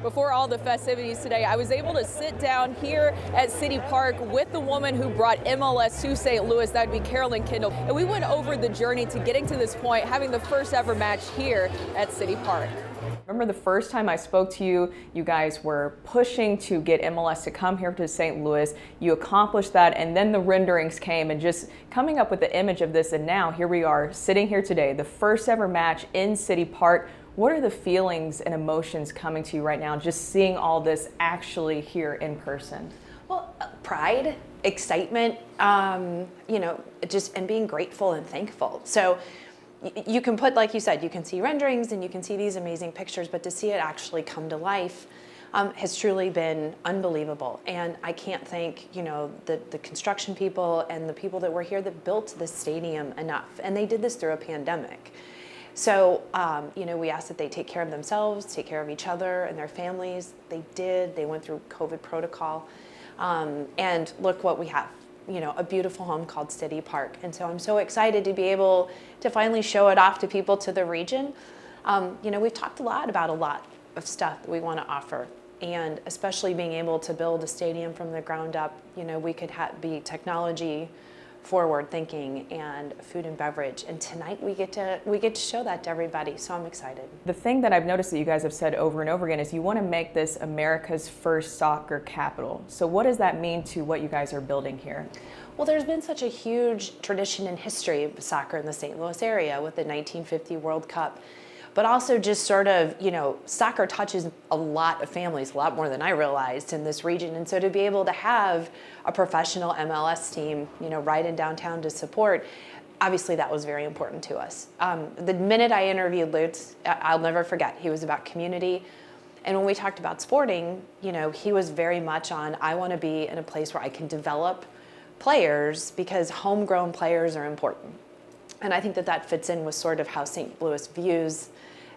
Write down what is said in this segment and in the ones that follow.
Before all the festivities today, I was able to sit down here at City Park with the woman who brought MLS to St. Louis. That would be Carolyn Kindle. And we went over the journey to getting to this point, having the first ever match here at City Park. Remember the first time I spoke to you, you guys were pushing to get MLS to come here to St. Louis. You accomplished that, and then the renderings came, and just coming up with the image of this, and now here we are sitting here today, the first ever match in City Park. What are the feelings and emotions coming to you right now, just seeing all this actually here in person? Well, pride, excitement, just and being grateful and thankful. So you can put, like you said, you can see renderings and you can see these amazing pictures, but to see it actually come to life has truly been unbelievable. And I can't thank, the construction people and the people that were here that built this stadium enough. And they did this through a pandemic. So, we asked that they take care of themselves, take care of each other and their families. They did. They went through COVID protocol. And look what we have, a beautiful home called City Park. And so I'm so excited to be able to finally show it off to people to the region. We've talked a lot about a lot of stuff that we want to offer. And especially being able to build a stadium from the ground up, we could be technology forward thinking and food and beverage, and tonight we get to show that to everybody, so I'm excited. The thing that I've noticed that you guys have said over and over again is you want to make this America's first soccer capital. So what does that mean to what you guys are building here? Well, there's been such a huge tradition and history of soccer in the St. Louis area with the 1950 World Cup. But also just sort of, soccer touches a lot of families, a lot more than I realized in this region. And so to be able to have a professional MLS team, right in downtown to support, obviously that was very important to us. The minute I interviewed Lutz, I'll never forget, he was about community. And when we talked about sporting, he was very much on, I want to be in a place where I can develop players because homegrown players are important. And I think that fits in with sort of how St. Louis views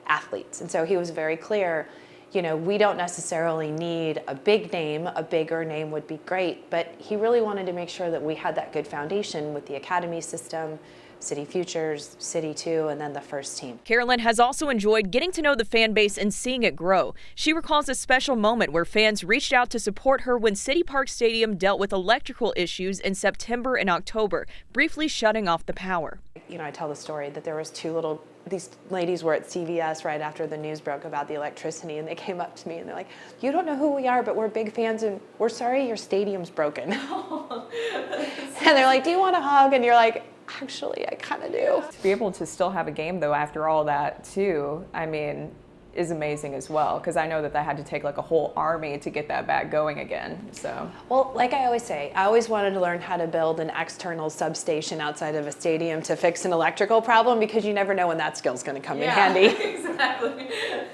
athletes. And so he was very clear, we don't necessarily need a big name, a bigger name would be great, but he really wanted to make sure that we had that good foundation with the academy system, City Futures, City 2, and then the first team. Carolyn has also enjoyed getting to know the fan base and seeing it grow. She recalls a special moment where fans reached out to support her when City Park Stadium dealt with electrical issues in September and October, briefly shutting off the power. I tell the story that there was these ladies were at CVS right after the news broke about the electricity, and they came up to me and they're like, you don't know who we are, but we're big fans and we're sorry your stadium's broken. And they're like, do you want a hug? And you're like, actually, I kind of do. To be able to still have a game, though, after all that, too, is amazing as well, because I know that had to take like a whole army to get that back going again. So, well, like I always say, I always wanted to learn how to build an external substation outside of a stadium to fix an electrical problem, because you never know when that skill's going to come in handy. Exactly.